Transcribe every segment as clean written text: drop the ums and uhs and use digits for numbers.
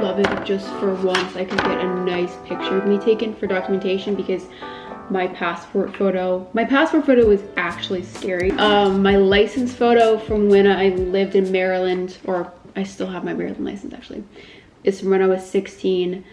love it if just for once I could get a nice picture of me taken for documentation, because my passport photo was actually scary. My license photo from when I lived in Maryland, or I still have my Maryland license actually, is from when I was 16.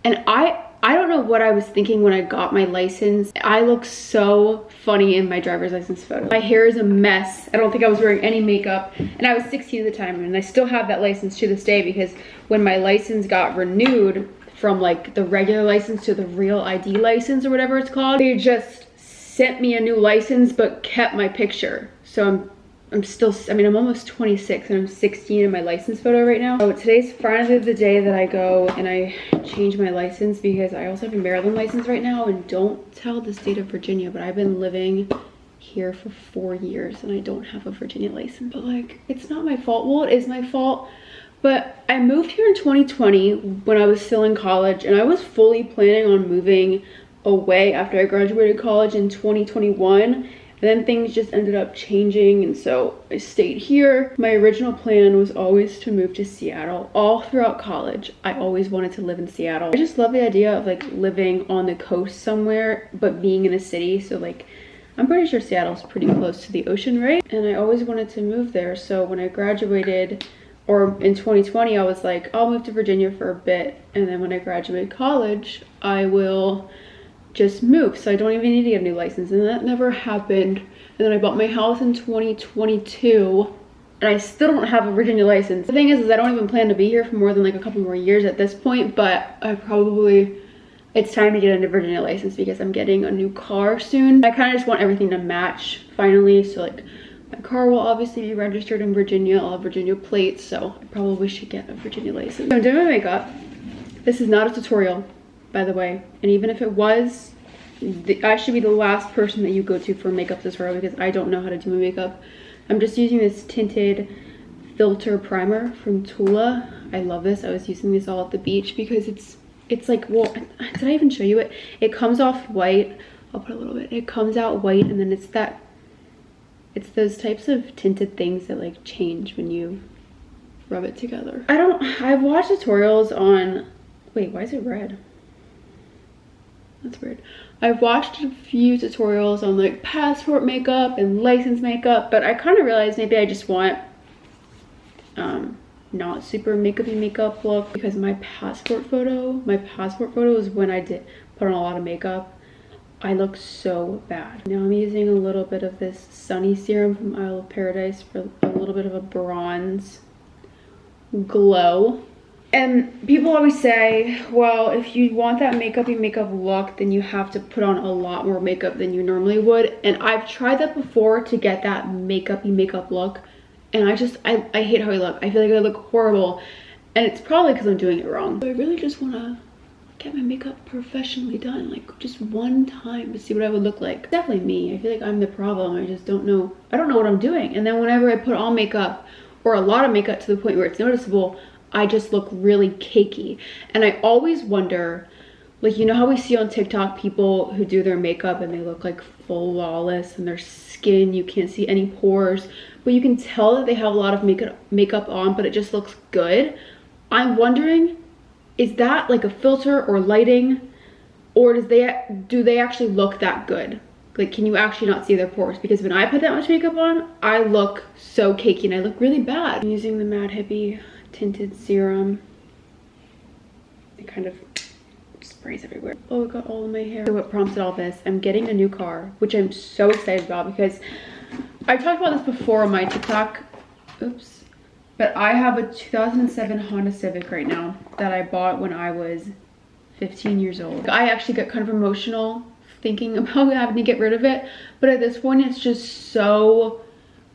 And I don't know what I was thinking when I got my license. I look so funny in my driver's license photo. My hair is a mess. I don't think I was wearing any makeup, and I was 16 at the time, and I still have that license to this day, because when my license got renewed from like the regular license to the real ID license or whatever it's called, they just sent me a new license but kept my picture. So I'm still, I mean, I'm almost 26 and I'm 16 in my license photo right now. So today's finally the day that I go and I change my license, because I also have a Maryland license right now. And don't tell the state of Virginia, but I've been living here for 4 years and I don't have a Virginia license. But like, it's not my fault. Well, it is my fault. But I moved here in 2020 when I was still in college, and I was fully planning on moving away after I graduated college in 2021. And then things just ended up changing, and so I stayed here. My original plan was always to move to Seattle. All throughout college, I always wanted to live in Seattle. I just love the idea of like living on the coast somewhere, but being in a city. So like, I'm pretty sure Seattle's pretty close to the ocean, right? And I always wanted to move there. So when I graduated, or in 2020, I was like, I'll move to Virginia for a bit, and then when I graduate college, I will just move, so I don't even need to get a new license. And that never happened. And then I bought my house in 2022, and I still don't have a Virginia license. The thing is I don't even plan to be here for more than like a couple more years at this point, but it's time to get a new Virginia license because I'm getting a new car soon. I kind of just want everything to match finally. So like, my car will obviously be registered in Virginia. I'll have Virginia plates, so I probably should get a Virginia license. So I'm doing my makeup. This is not a tutorial, by the way. And even if it was, I should be the last person that you go to for a makeup tutorial, because I don't know how to do my makeup. I'm just using this tinted filter primer from Tula. I love this. I was using this all at the beach because it's like, well, did I even show you it? It comes off white. I'll put a little bit. It comes out white, and then it's those types of tinted things that like change when you rub it together. I've watched tutorials on, wait, why is it red? That's weird. I've watched a few tutorials on like passport makeup and license makeup, but I kind of realized maybe I just want not super makeup-y makeup look, because my passport photo is when I did put on a lot of makeup. I look so bad. Now I'm using a little bit of this Sunny Serum from Isle of Paradise for a little bit of a bronze glow. And people always say, well, if you want that makeup-y makeup look, then you have to put on a lot more makeup than you normally would. And I've tried that before to get that makeup-y makeup look, and I hate how I look. I feel like I look horrible, and it's probably because I'm doing it wrong. So I really just want to get my makeup professionally done, like just one time, to see what I would look like. Definitely me. I feel like I'm the problem. I just don't know. I don't know what I'm doing. And then whenever I put on makeup, or a lot of makeup to the point where it's noticeable, I just look really cakey. And I always wonder, like, you know how we see on TikTok people who do their makeup and they look like flawless, and their skin, you can't see any pores, but you can tell that they have a lot of makeup on, but it just looks good. I'm wondering, is that like a filter or lighting, or do they actually look that good? Like, can you actually not see their pores? Because when I put that much makeup on, I look so cakey and I look really bad. I'm using the Mad Hippie tinted serum. It kind of sprays everywhere. Oh, it got all in my hair. So what prompted all this? I'm getting a new car, which I'm so excited about, because I talked about this before on my TikTok. Oops. But I have a 2007 Honda Civic right now that I bought when I was 15 years old. I actually got kind of emotional thinking about having to get rid of it, but at this point it's just so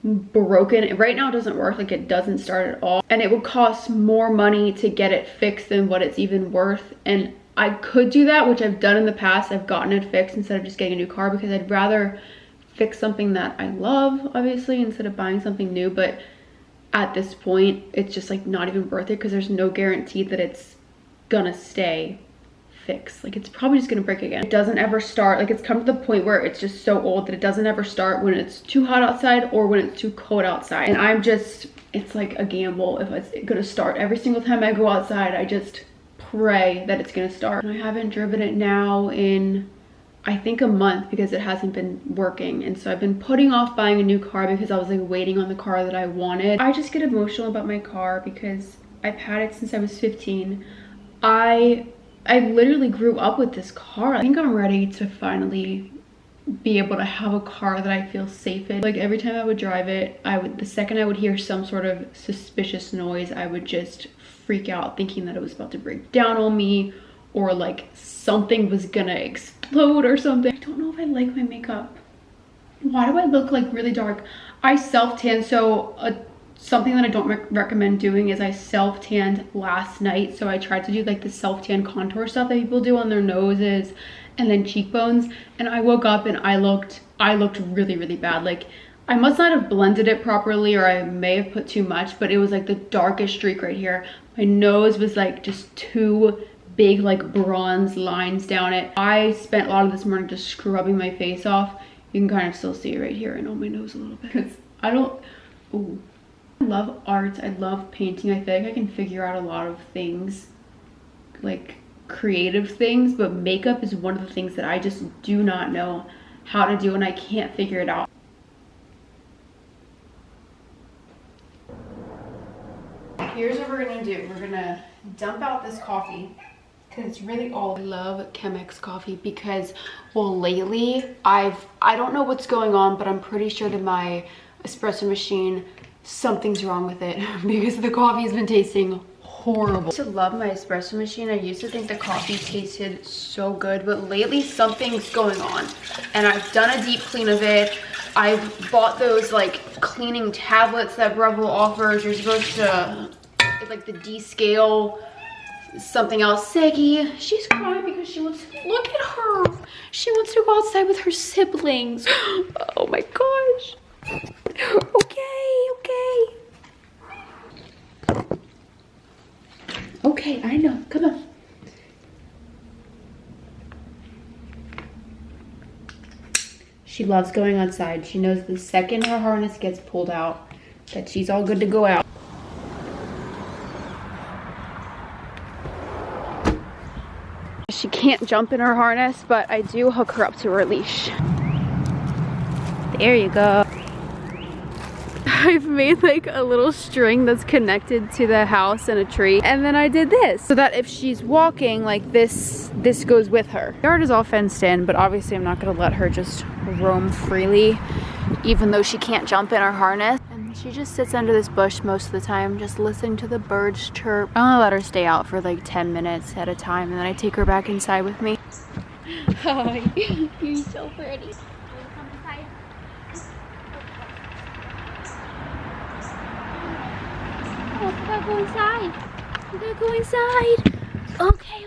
broken. Right now it doesn't work, like it doesn't start at all, and it would cost more money to get it fixed than what it's even worth. And I could do that, which I've done in the past. I've gotten it fixed instead of just getting a new car, because I'd rather fix something that I love, obviously, instead of buying something new. But at this point it's just like not even worth it, because there's no guarantee that it's gonna stay fix. Like it's probably just gonna break again. It doesn't ever start. Like it's come to the point where it's just so old that it doesn't ever start when it's too hot outside or when it's too cold outside. And I'm just, it's like a gamble if it's gonna start. Every single time I go outside, I just pray that it's gonna start. And I haven't driven it now in, I think, a month because it hasn't been working. And so I've been putting off buying a new car because I was like waiting on the car that I wanted. I just get emotional about my car because I've had it since I was 15. I literally grew up with this car. I think I'm ready to finally be able to have a car that I feel safe in. Like every time I would drive it, the second I would hear some sort of suspicious noise, I would just freak out thinking that it was about to break down on me or like something was gonna explode or something. I don't know if I like my makeup. Why do I look like really dark? I self-tan, so something that I don't recommend doing is I self-tanned last night. So I tried to do like the self-tan contour stuff that people do on their noses and then cheekbones. And I woke up and I looked really, really bad. Like I must not have blended it properly, or I may have put too much, but it was like the darkest streak right here. My nose was like just two big like bronze lines down it. I spent a lot of this morning just scrubbing my face off. You can kind of still see it right here and on my nose a little bit. Because I love art. I love painting. I think I can figure out a lot of things, like creative things, but makeup is one of the things that I just do not know how to do and I can't figure it out. Here's what we're gonna do. We're gonna dump out this coffee because it's really old. I love Chemex coffee because, well, lately I don't know what's going on, but I'm pretty sure that my espresso machine, something's wrong with it because the coffee has been tasting horrible. I used to love my espresso machine. I used to think the coffee tasted so good, but lately something's going on and I've done a deep clean of it. I've bought those like cleaning tablets that Breville offers. You're supposed to like the descale something else. Seggy, she's crying because she wants, look at her, she wants to go outside with her siblings. Oh my gosh. Okay, I know, come on. She loves going outside. She knows the second her harness gets pulled out that she's all good to go out. She can't jump in her harness, but I do hook her up to her leash. There you go. I've made like a little string that's connected to the house and a tree, and then I did this so that if she's walking like this goes with her. The yard is all fenced in, but obviously I'm not gonna let her just roam freely even though she can't jump in her harness. And she just sits under this bush most of the time just listening to the birds chirp. I'm gonna let her stay out for like 10 minutes at a time, and then I take her back inside with me. Hi, you're so pretty. Oh, we gotta go inside. We gotta go inside. Okay.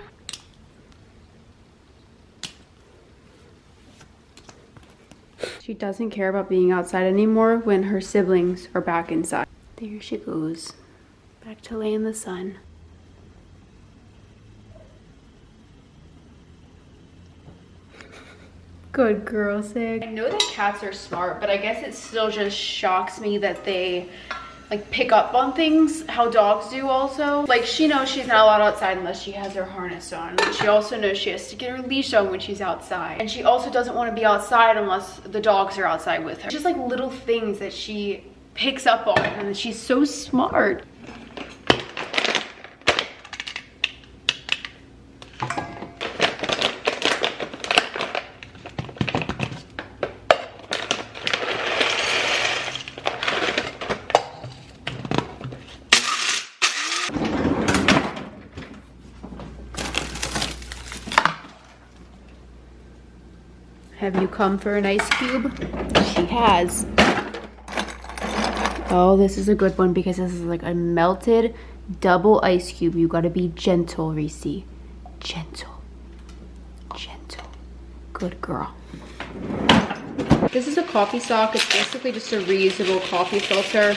She doesn't care about being outside anymore when her siblings are back inside. There she goes. Back to lay in the sun. Good girl, Sig. I know that cats are smart, but I guess it still just shocks me that they like pick up on things how dogs do also. Like she knows she's not allowed outside unless she has her harness on. And she also knows she has to get her leash on when she's outside. And she also doesn't want to be outside unless the dogs are outside with her. Just like little things that she picks up on, and she's so smart. Have you come for an ice cube? She has. Oh, this is a good one because this is like a melted double ice cube. You gotta be gentle, Reese. Gentle. Gentle. Good girl. This is a coffee stock. It's basically just a reusable coffee filter.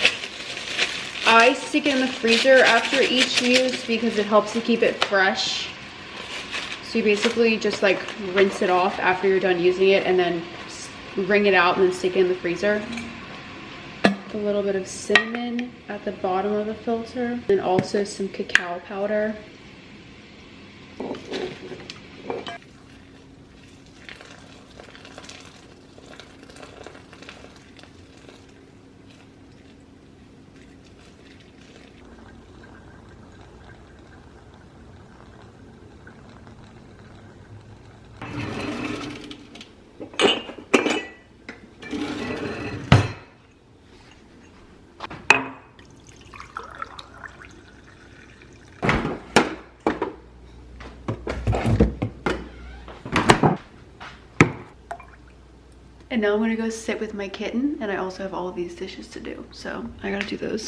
I stick it in the freezer after each use because it helps to keep it fresh. So you basically just like rinse it off after you're done using it and then wring it out and then stick it in the freezer. A little bit of cinnamon at the bottom of the filter and also some cacao powder. And now I'm gonna go sit with my kitten, and I also have all of these dishes to do, so I gotta do those.